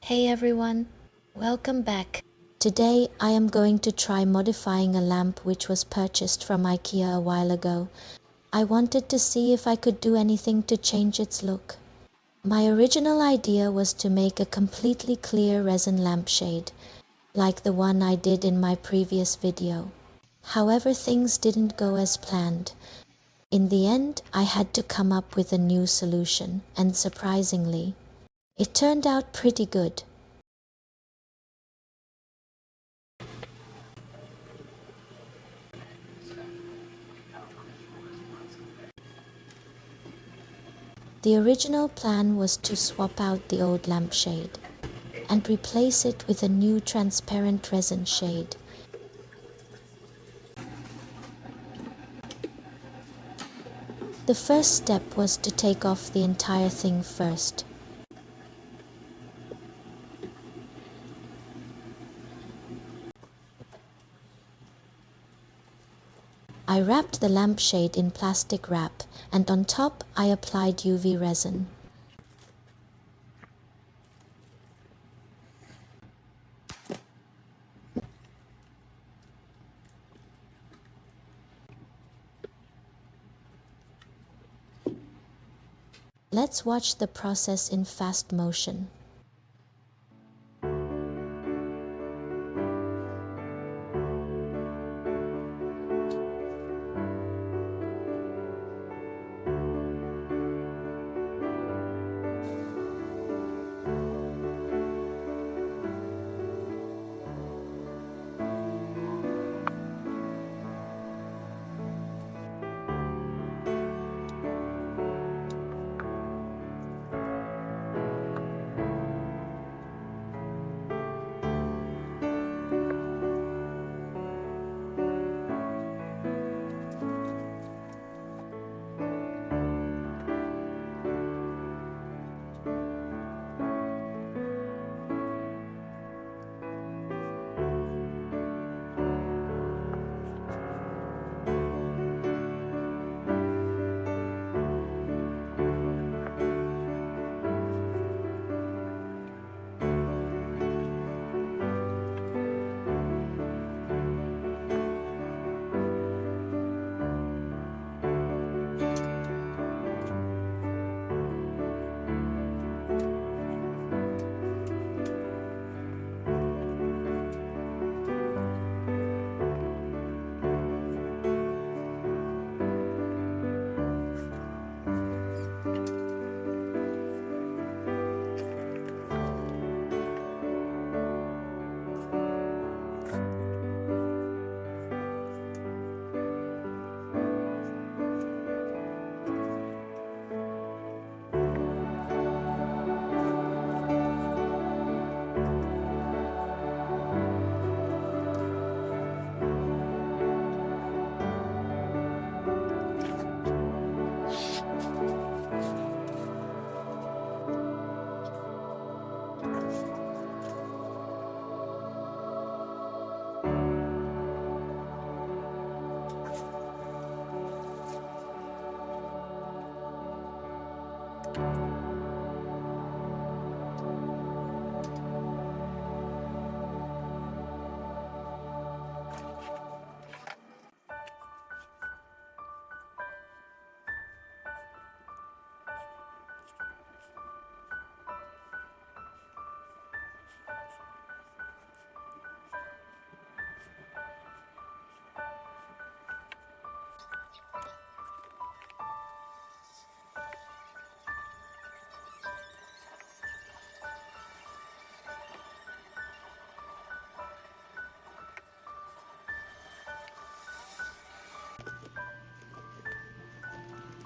Hey everyone, welcome back. Today I am going to try modifying a lamp which was purchased from IKEA a while ago. I wanted to see if I could do anything to change its look. My original idea was to make a completely clear resin lampshade, like the one I did in my previous video. However, things didn't go as planned. In the end, I had to come up with a new solution, and surprisingly, it turned out pretty good. The original plan was to swap out the old lampshade and replace it with a new transparent resin shade. The first step was to take off the entire thing first. I wrapped the lampshade in plastic wrap, and on top I applied UV resin. Let's watch the process in fast motion.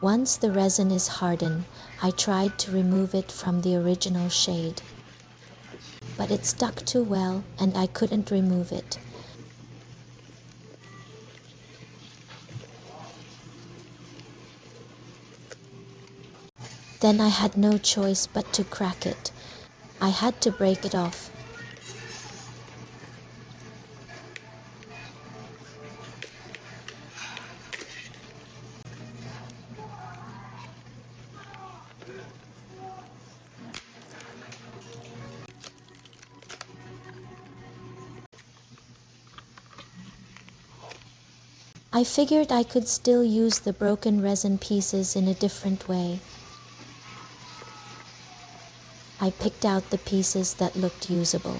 Once the resin is hardened, I tried to remove it from the original shade, but it stuck too well and I couldn't remove it. Then I had no choice but to crack it. I had to break it off. I figured I could still use the broken resin pieces in a different way. I picked out the pieces that looked usable.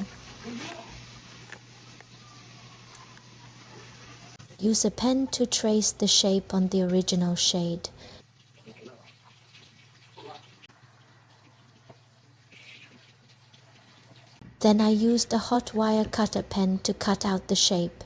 Use a pen to trace the shape on the original shade. Then I used a hot wire cutter pen to cut out the shape.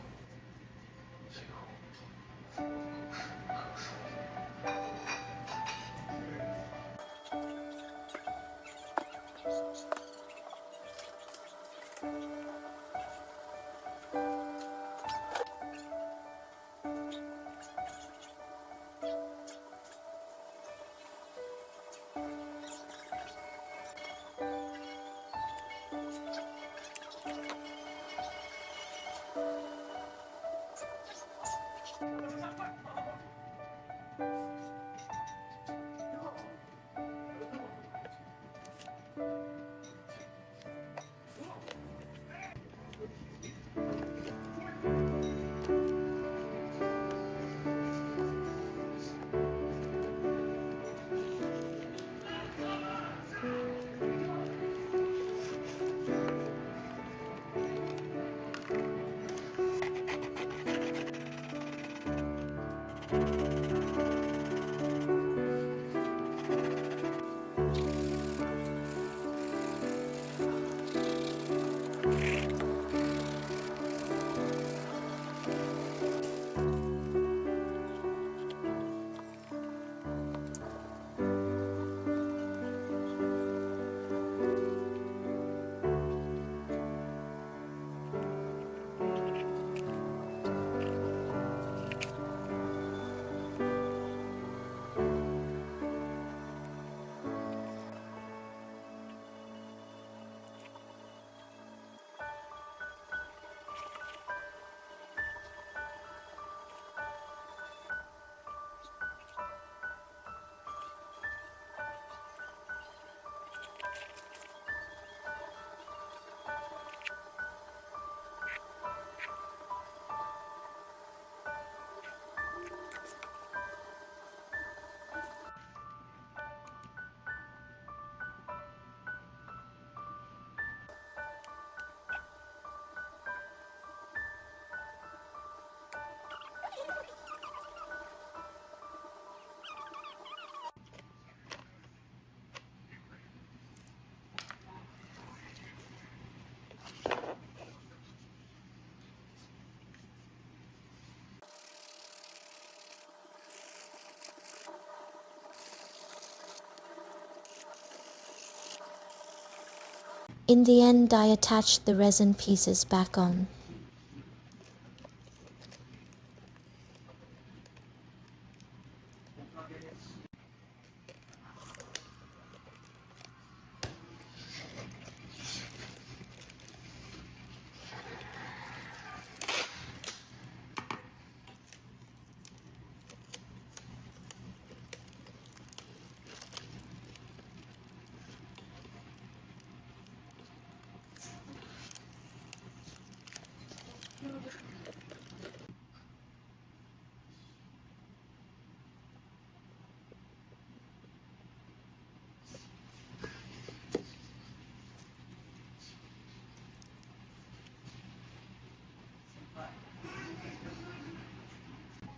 In the end, I attached the resin pieces back on.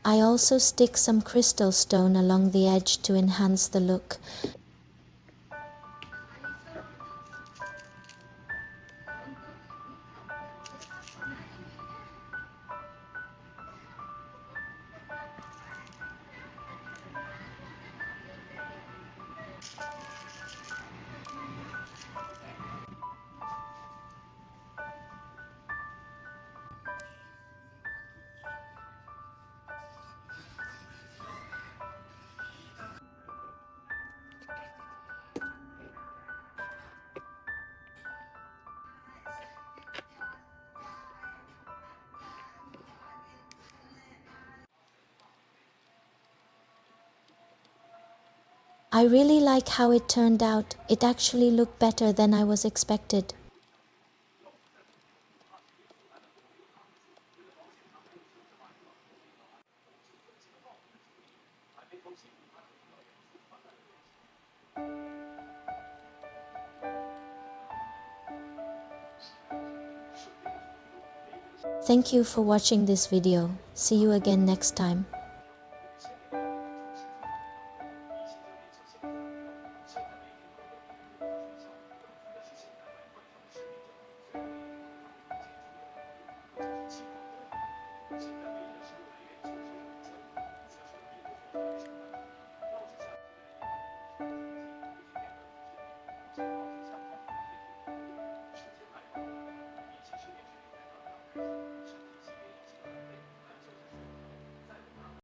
I also stick some crystal stone along the edge to enhance the look. I really like how it turned out. It actually looked better than I was expected. Thank you for watching this video. See you again next time.